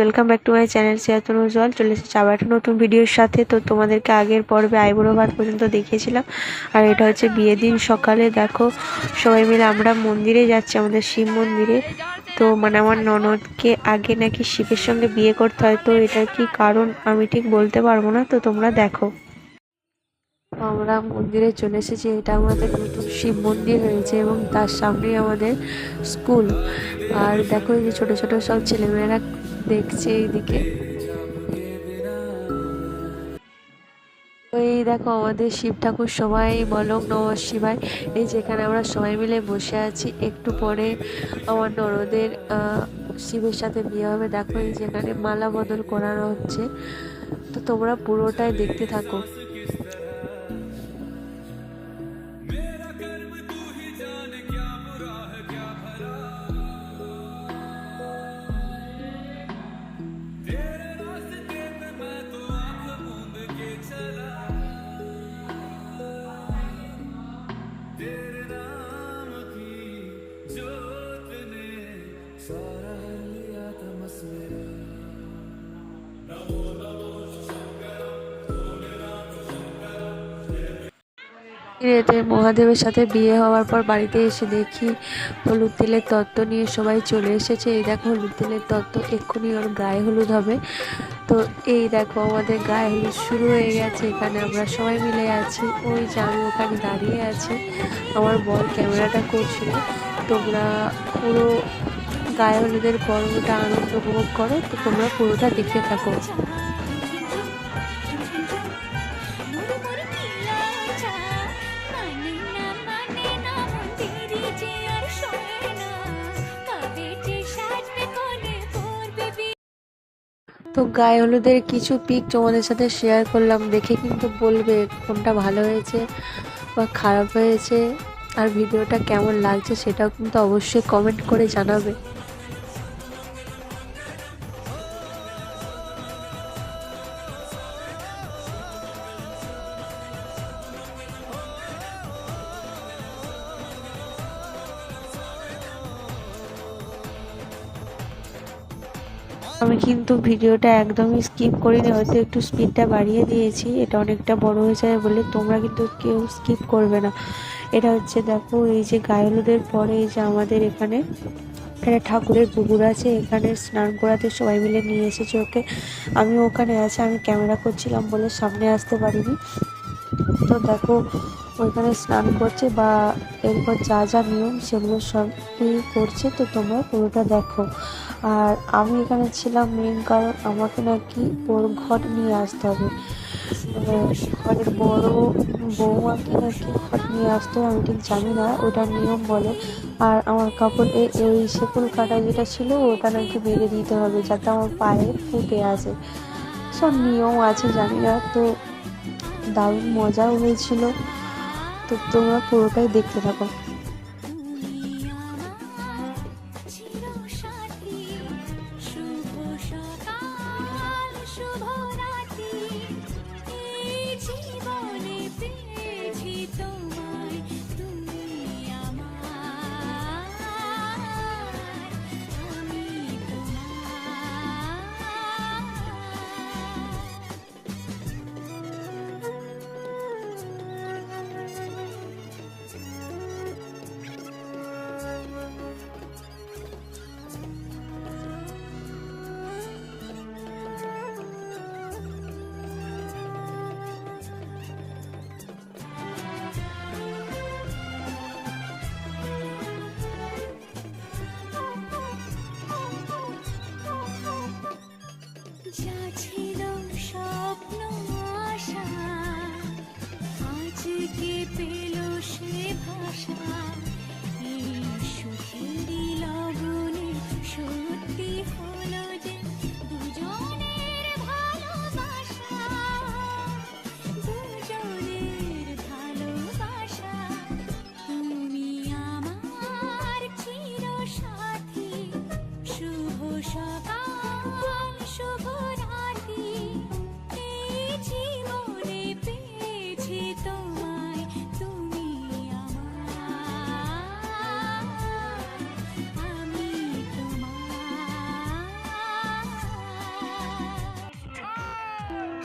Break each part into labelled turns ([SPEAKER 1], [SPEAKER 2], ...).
[SPEAKER 1] Welcome back to my channel Siyatun Ujjwal. চলে এসেছি আবার একটা নতুন ভিডিওর সাথে। তো তোমাদেরকে আগের পর্বে আইবুড়ো ভাত পর্যন্ত দেখিয়েছিলাম, আর এটা হচ্ছে বিয়ের দিন সকালে। দেখো সবাই মিলে আমরা মন্দিরে যাচ্ছি, আমাদের শিব মন্দিরে। তো মানে আমার ননদকে আগে নাকি শিবের সঙ্গে বিয়ে করতে হয়, তো এটার কি কারণ আমি ঠিক বলতে পারবো না, তো তোমরা দেখো। আমরা মন্দিরে চলে এসেছি, এটা আমাদের নতুন শিব মন্দির হয়েছে এবং তার সামনেই আমাদের স্কুল। আর দেখো এই যে ছোট ছোট সব ছেলেমেয়েরা দেখছে এইদিকে। এই দেখো আমাদের শিব ঠাকুর, সবাই বলো নমঃ শিবায়। এই যেখানে আমরা সবাই মিলে বসে আছি, একটু পরে আমার ননদের শিবের সাথে বিয়ে হবে। দেখো এই যেখানে মালা বদল করানো হচ্ছে, তো তোমরা পুরোটাই দেখতে থাকো। এতে মহাদেবের সাথে বিয়ে হওয়ার পর বাড়িতে এসে দেখি হলুদ তেলের তত্ত্ব নিয়ে সবাই চলে এসেছে। এই দেখো হলুদ তেলের তত্ত্ব, এক্ষুনি ওর গায়ে হলুদ হবে। তো এই দেখো আমাদের গায়ে হলুদ শুরু হয়ে গেছে। এখানে আমরা সবাই মিলে আছি, ওই যে আমি ওখানে দাঁড়িয়ে আছি, আমার বর ক্যামেরাটা করছিল। তোমরা পুরো গায়ে হলুদের পর্বটা আনন্দ উপভোগ করো, তো তোমরা পুরোটা দেখতে থাকো। তো গায়ে হলুদের কিছু পিক তোমাদের সাথে শেয়ার করলাম, দেখে কিন্তু বলবে কোনটা ভালো হয়েছে বা খারাপ হয়েছে, আর ভিডিওটা কেমন লাগছে সেটাও কিন্তু অবশ্যই কমেন্ট করে জানাবে। আমি কিন্তু ভিডিওটা একদমই স্কিপ করিনি, হয়তো একটু স্পিডটা বাড়িয়ে দিয়েছি, এটা অনেকটা বড় হয়ে যায় বলে। তোমরা কিন্তু কেউ স্কিপ করবে না। এটা হচ্ছে দেখো এই যে গায়ে হলুদের পরে এই যে আমাদের এখানে একটা ঠাকুরের পুকুর আছে, এখানে স্নান করাতে সবাই মিলে নিয়ে এসেছে ওকে। আমি ওখানে আছি, আমি ক্যামেরা করছিলাম বলে সামনে আসতে পারিনি। তো দেখো ওইখানে স্নান করছে বা এরপর যা যা নিয়ম সেগুলো সবই করছে, তো তোমরা পুরোটা দেখো। আর আমি এখানে ছিলাম মেন কারণ আমাকে নাকি ওর ঘট নিয়ে আসতে হবে, ঘরের বড় বৌমাকে নাকি ঘট নিয়ে আসতে হবে, আমি ঠিক জানি না, ওটা নিয়ম বলে। আর আমার কাপড়ে এই শেকল কাটা যেটা ছিল ওটা নাকি বেঁধে দিতে হবে যাতে আমার পায়ে ফুটে আসে, সব নিয়ম আছে জানি না। তো দারুণ মজাও হয়েছিল, তো তোমরা পুরোটাই দেখতে থাকো।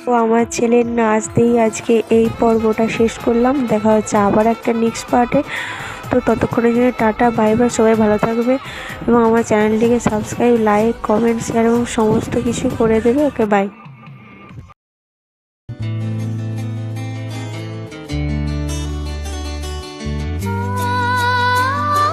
[SPEAKER 1] তো আমার ছেলের নাচ দিয়েই আজকে এই পর্বটা শেষ করলাম। দেখা হচ্ছে আবার একটা নেক্সট পার্টে। তো ততক্ষণের জন্য টাটা, বাই বাই, সবাই ভালো থাকবে এবং আমার চ্যানেলটিকে সাবস্ক্রাইব, লাইক, কমেন্ট, শেয়ার এবং সমস্ত কিছু করে দেবে। ওকে, বাই।